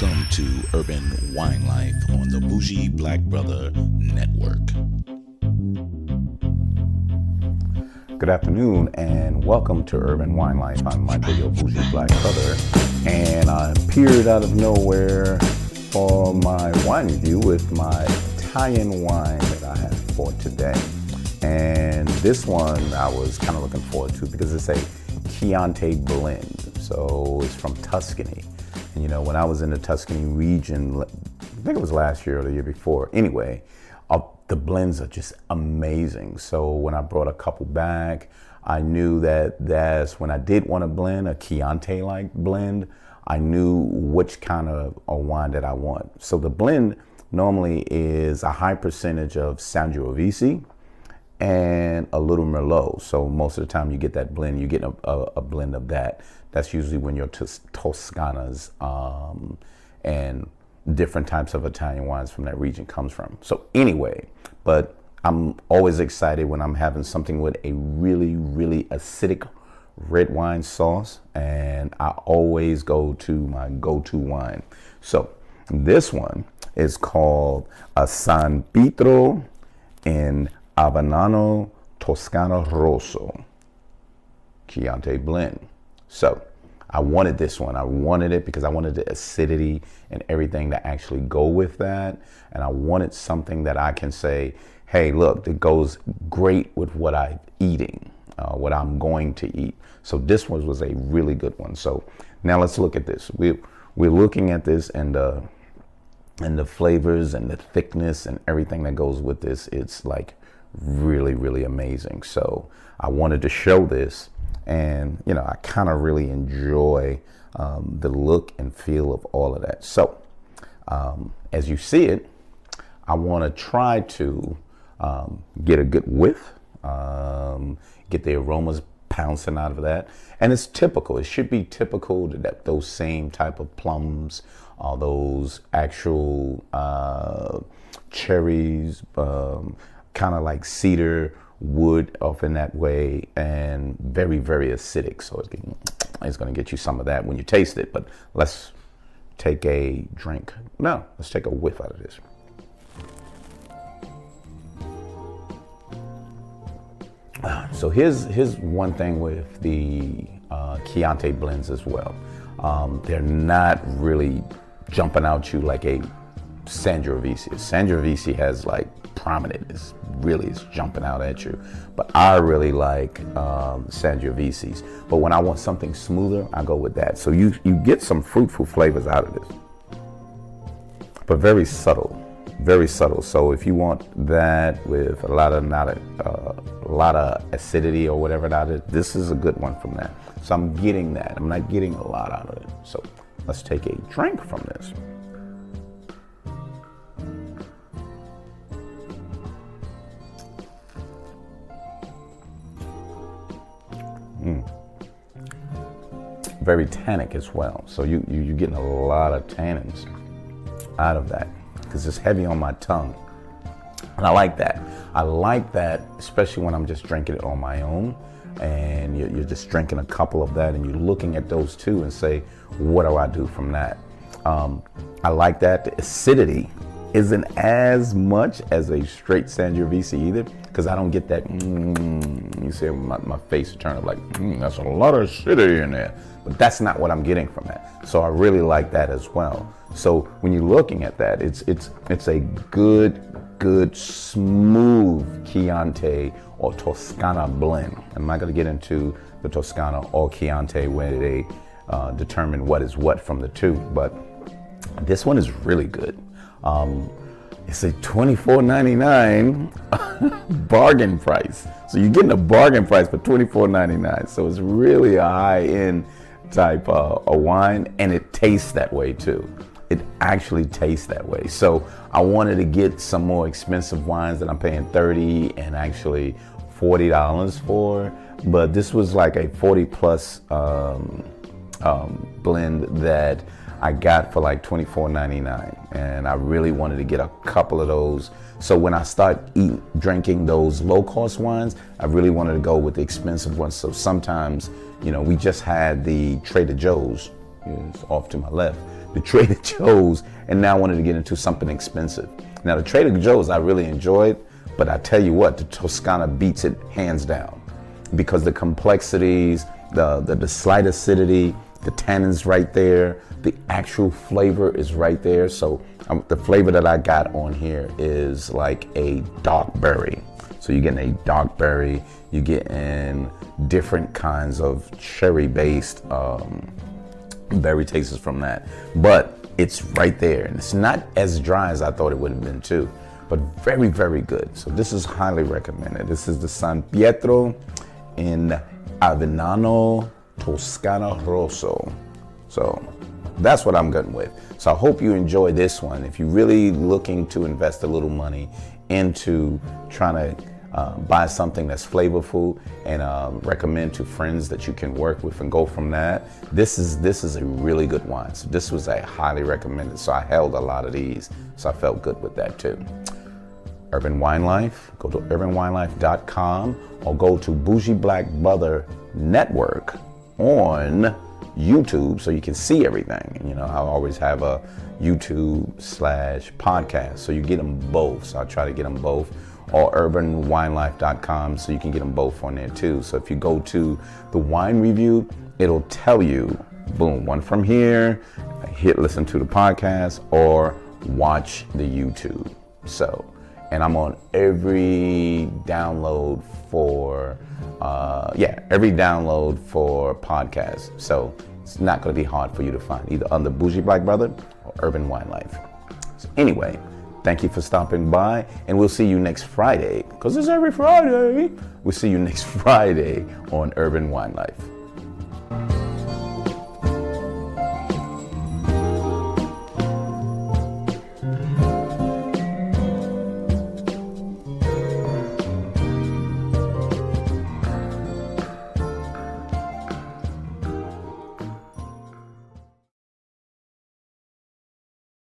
Welcome to Urban Wine Life on the Bougie Black Brother Network. Good afternoon and welcome to Urban Wine Life. I'm Michael, your Bougie Black Brother, and I appeared out of nowhere for my wine review with my Italian wine that I have for today. And this one I was kind of looking forward to because it's a Chianti blend. So it's from Tuscany. And you know, when I was in the Tuscany region, I think it was last year or the year before. Anyway, the blends are just amazing. So when I brought a couple back, I knew that's when I did want to blend a Chianti-like blend, I knew which kind of a wine that I want. So the blend normally is a high percentage of Sangiovese and a little Merlot. So most of the time you get that blend, you get a blend of that. That's usually when your Toscanas and different types of Italian wines from that region comes from. So anyway, but I'm always excited when I'm having something with a really, really acidic red wine sauce, and I always go to my go-to wine. So this one is called a San Pietro in Avenano Toscana Rosso Chianti blend. So I wanted this one. I wanted it because I wanted the acidity and everything to actually go with that. And I wanted something that I can say, hey, look, it goes great with what I'm eating, what I'm going to eat. So this one was a really good one. So now let's look at this. We're looking at this and the flavors and the thickness and everything that goes with this. It's like really, really amazing. So I wanted to show this. And, you know, I kind of really enjoy the look and feel of all of that. So as you see it, I want to try to get a good whiff, get the aromas pouncing out of that. And it's typical. It should be typical that those same type of plums, those actual cherries, kind of like cedar wood off in that way, and very, very acidic. So it's going to get you some of that when you taste it. But let's take a drink. No, let's take a whiff out of this. So here's one thing with the Chianti blends as well. They're not really jumping out you like a Sangiovese. Sangiovese has like prominent, it's jumping out at you, but I really like Sangioveses. But when I want something smoother, I go with that. So you get some fruitful flavors out of this, but very subtle, very subtle. So if you want that with a lot of acidity or whatever out of it, this is a good one from that. So I'm getting that. I'm not getting a lot out of it. So let's take a drink from this. Very tannic as well. So you're getting a lot of tannins out of that because it's heavy on my tongue. And I like that. I like that, especially when I'm just drinking it on my own and you're just drinking a couple of that and you're looking at those two and say, what do I do from that? I like that. The acidity isn't as much as a straight Sangiovese either, because I don't get that, you see my face turn up like, that's a lot of acidity in there. But that's not what I'm getting from that. So I really like that as well. So when you're looking at that, it's a good, smooth Chianti or Toscana blend. I'm not gonna get into the Toscana or Chianti where they determine what is what from the two, but this one is really good. It's a $24.99 bargain price. So you're getting a bargain price for $24.99. So it's really a high-end type of wine, and it tastes that way too. It actually tastes that way. So I wanted to get some more expensive wines that I'm paying $30 and actually $40 for, but this was like a 40 plus blend that I got for like $24.99, and I really wanted to get a couple of those. So when I start drinking those low-cost wines, I really wanted to go with the expensive ones. So sometimes, you know, we just had the Trader Joe's, is off to my left. the Trader Joe's, and now wanted to get into something expensive. Now, the Trader Joe's I really enjoyed, but I tell you what, the Toscana beats it hands down because the complexities, the slight acidity, the tannins right there, the actual flavor is right there. So the flavor that I got on here is like a dark berry. So you're getting a dark berry, you're getting different kinds of cherry-based berry tastes from that. But it's right there, and it's not as dry as I thought it would have been too, but very, very good. So this is highly recommended. This is the San Pietro in Avenano, Toscana, Rosso. So that's what I'm going with. So I hope you enjoy this one. If you're really looking to invest a little money into trying to buy something that's flavorful and recommend to friends that you can work with and go from that, this is a really good wine. So this was a highly recommended. So I held a lot of these, so I felt good with that too. Urban Wine Life, go to urbanwinelife.com or go to Bougie Black Brother Network on YouTube so you can see everything. You know, I always have a YouTube/podcast, so you get them both. So I try to get them both. Or urbanwinelife.com, so you can get them both on there too. So if you go to the wine review, it'll tell you, boom, one from here, listen to the podcast or watch the YouTube. So, and I'm on every download for podcasts. So it's not going to be hard for you to find either on the Bougie Black Brother or Urban Wine Life. So anyway, thank you for stopping by, and we'll see you next Friday, because it's every Friday. We'll see you next Friday on Urban Wine Life.